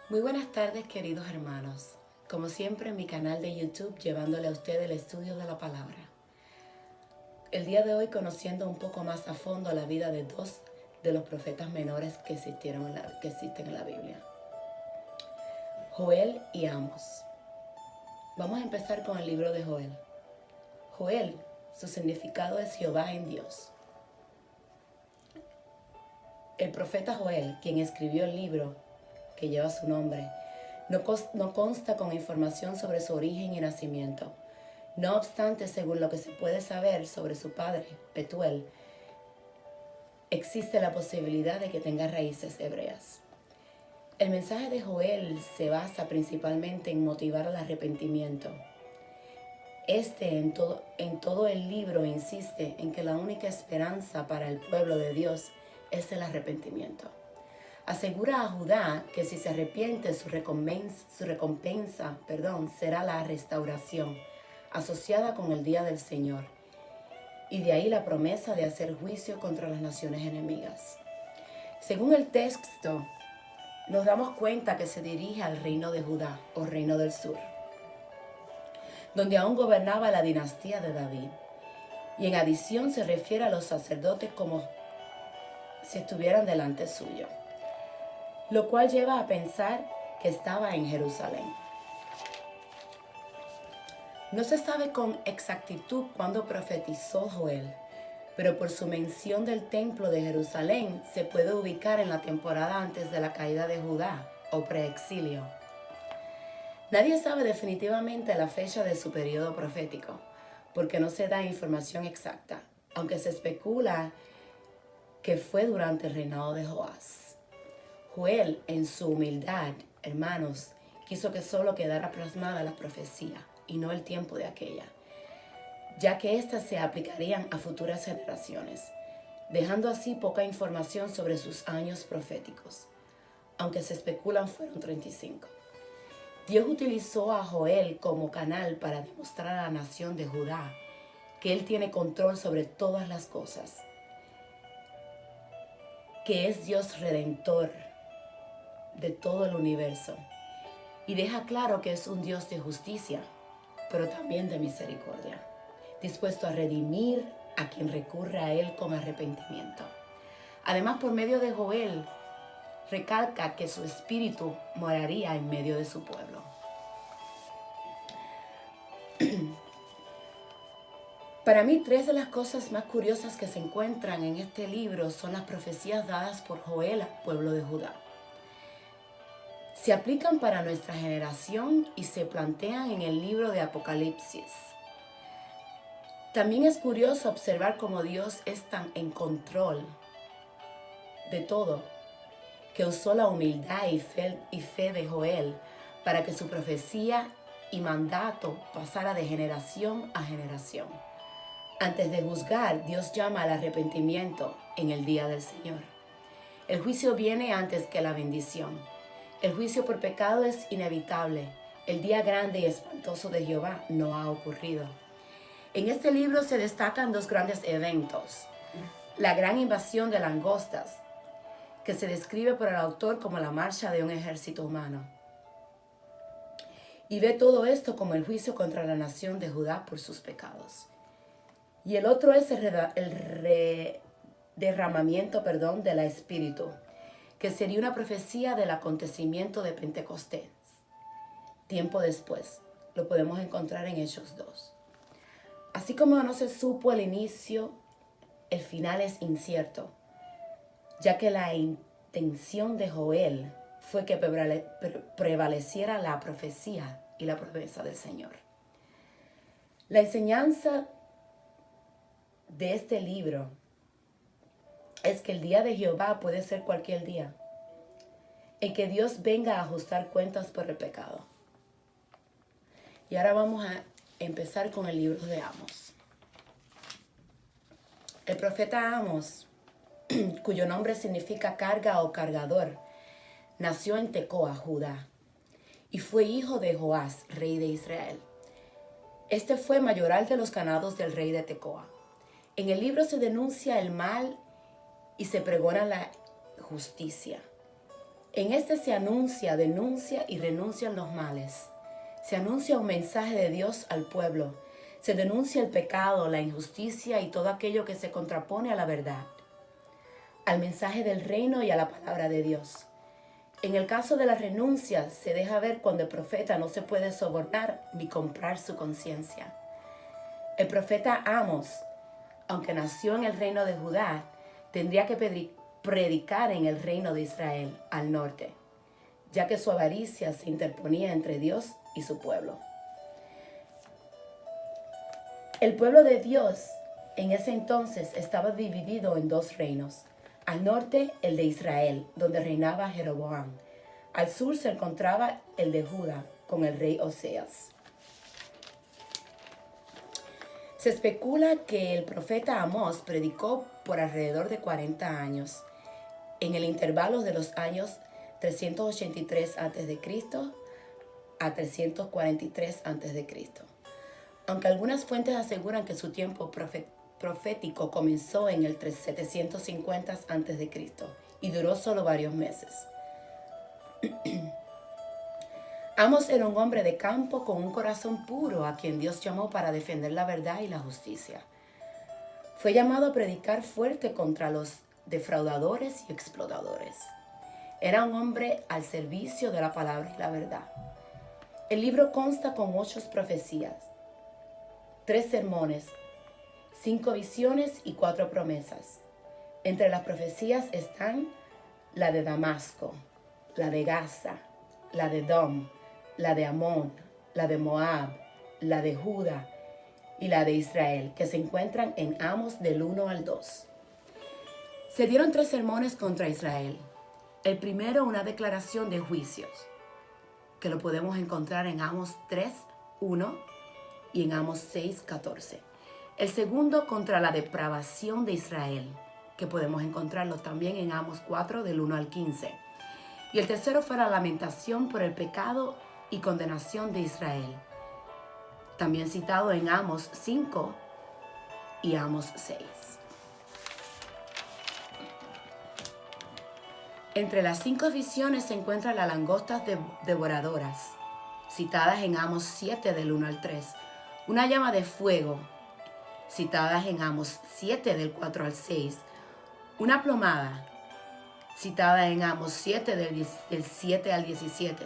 Muy buenas tardes, queridos hermanos. Como siempre, en mi canal de YouTube, llevándole a usted el estudio de la palabra. El día de hoy, conociendo un poco más a fondo la vida de dos de los profetas menores que existen en la Biblia, Joel y Amos. Vamos a empezar con el libro de Joel. Joel, su significado es Jehová en Dios. El profeta Joel, quien escribió el libro que lleva su nombre, no consta con información sobre su origen y nacimiento. No obstante, según lo que se puede saber sobre su padre, Betuel, existe la posibilidad de que tenga raíces hebreas. El mensaje de Joel se basa principalmente en motivar al arrepentimiento. En todo el libro insiste en que la única esperanza para el pueblo de Dios es el arrepentimiento. Asegura a Judá que si se arrepiente, su recompensa será la restauración, asociada con el día del Señor. Y de ahí la promesa de hacer juicio contra las naciones enemigas. Según el texto, nos damos cuenta que se dirige al reino de Judá, o reino del sur, donde aún gobernaba la dinastía de David. Y en adición se refiere a los sacerdotes como si estuvieran delante suyo, lo cual lleva a pensar que estaba en Jerusalén. No se sabe con exactitud cuándo profetizó Joel, pero por su mención del templo de Jerusalén se puede ubicar en la temporada antes de la caída de Judá o preexilio. Nadie sabe definitivamente la fecha de su periodo profético, porque no se da información exacta, aunque se especula que fue durante el reinado de Joás. Joel, en su humildad, hermanos, quiso que solo quedara plasmada la profecía y no el tiempo de aquella, ya que éstas se aplicarían a futuras generaciones, dejando así poca información sobre sus años proféticos, aunque se especulan fueron 35. Dios utilizó a Joel como canal para demostrar a la nación de Judá que Él tiene control sobre todas las cosas, que es Dios redentor de todo el universo, y deja claro que es un Dios de justicia, pero también de misericordia, dispuesto a redimir a quien recurre a Él con arrepentimiento. Además, por medio de Joel, recalca que su espíritu moraría en medio de su pueblo. Para mí, tres de las cosas más curiosas que se encuentran en este libro son las profecías dadas por Joel al pueblo de Judá. Se aplican para nuestra generación y se plantean en el libro de Apocalipsis. También es curioso observar cómo Dios es tan en control de todo, que usó la humildad y fe de Joel para que su profecía y mandato pasara de generación a generación. Antes de juzgar, Dios llama al arrepentimiento en el día del Señor. El juicio viene antes que la bendición. El juicio por pecado es inevitable. El día grande y espantoso de Jehová no ha ocurrido. En este libro se destacan dos grandes eventos. La gran invasión de langostas, que se describe por el autor como la marcha de un ejército humano. Y ve todo esto como el juicio contra la nación de Judá por sus pecados. Y el otro es el derramamiento del Espíritu, que sería una profecía del acontecimiento de Pentecostés. Tiempo después, lo podemos encontrar en Hechos 2. Así como no se supo el inicio, el final es incierto, ya que la intención de Joel fue que prevaleciera la profecía y la promesa del Señor. La enseñanza de este libro es que el día de Jehová puede ser cualquier día, en que Dios venga a ajustar cuentas por el pecado. Y ahora vamos a empezar con el libro de Amos. El profeta Amos, cuyo nombre significa carga o cargador, nació en Tecoa, Judá, y fue hijo de Joás, rey de Israel. Este fue mayoral de los ganados del rey de Tecoa. En el libro se denuncia el mal y se pregona la justicia. En este se anuncia, denuncia y renuncian los males. Se anuncia un mensaje de Dios al pueblo. Se denuncia el pecado, la injusticia y todo aquello que se contrapone a la verdad, al mensaje del reino y a la palabra de Dios. En el caso de la renuncia, se deja ver cuando el profeta no se puede sobornar ni comprar su conciencia. El profeta Amos, aunque nació en el reino de Judá, tendría que predicar en el reino de Israel, al norte, ya que su avaricia se interponía entre Dios y su pueblo. El pueblo de Dios en ese entonces estaba dividido en dos reinos. Al norte, el de Israel, donde reinaba Jeroboam. Al sur se encontraba el de Judá, con el rey Oseas. Se especula que el profeta Amós predicó por alrededor de 40 años, en el intervalo de los años 383 a.C. a 343 a.C. Aunque algunas fuentes aseguran que su tiempo profético comenzó en el 750 a.C. y duró solo varios meses. Amos era un hombre de campo con un corazón puro a quien Dios llamó para defender la verdad y la justicia. Fue llamado a predicar fuerte contra los defraudadores y explotadores. Era un hombre al servicio de la palabra y la verdad. El libro consta con 8 profecías, 3 sermones, 5 visiones y 4 promesas. Entre las profecías están la de Damasco, la de Gaza, la de Edom, la de Amón, la de Moab, la de Judá y la de Israel, que se encuentran en Amos del 1 al 2. Se dieron 3 sermones contra Israel. El primero, una declaración de juicios, que lo podemos encontrar en Amos 3, 1 y en Amos 6, 14. El segundo, contra la depravación de Israel, que podemos encontrarlo también en Amos 4, del 1 al 15. Y el tercero fue la lamentación por el pecado y condenación de Israel, también citado en Amos 5 y Amos 6. Entre las 5 visiones se encuentran las langostas devoradoras, citadas en Amos 7 del 1 al 3, una llama de fuego, citadas en Amos 7 del 4 al 6, una plomada, citada en Amos 7 del 7 al 17,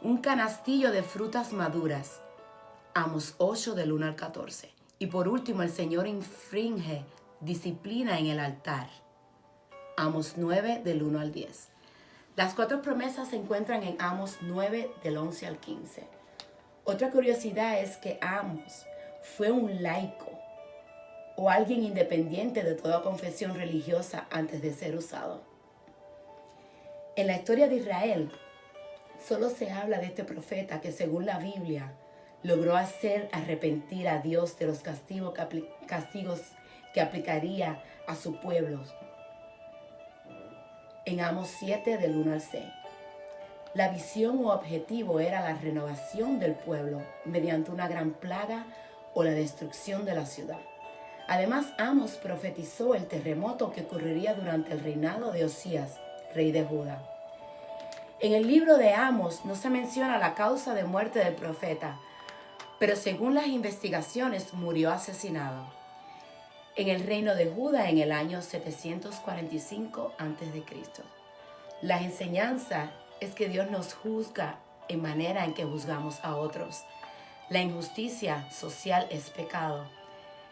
un canastillo de frutas maduras, Amos 8 del 1 al 14, y por último el Señor infringe disciplina en el altar, Amos 9 del 1 al 10. Las 4 promesas se encuentran en Amos 9 del 11 al 15. Otra curiosidad es que Amos fue un laico o alguien independiente de toda confesión religiosa antes de ser usado. En la historia de Israel, solo se habla de este profeta que, según la Biblia, logró hacer arrepentir a Dios de los castigos que aplicaría a su pueblo. En Amos 7 del 1 al 6. La visión o objetivo era la renovación del pueblo mediante una gran plaga o la destrucción de la ciudad. Además, Amos profetizó el terremoto que ocurriría durante el reinado de Osías, rey de Judá. En el libro de Amos no se menciona la causa de muerte del profeta, pero según las investigaciones murió asesinado en el reino de Judá en el año 745 a.C. La enseñanza es que Dios nos juzga en manera en que juzgamos a otros. La injusticia social es pecado.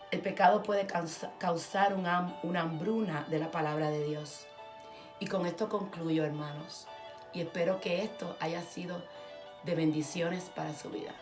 El pecado puede causar una hambruna de la palabra de Dios. Y con esto concluyo, hermanos, y espero que esto haya sido de bendiciones para su vida.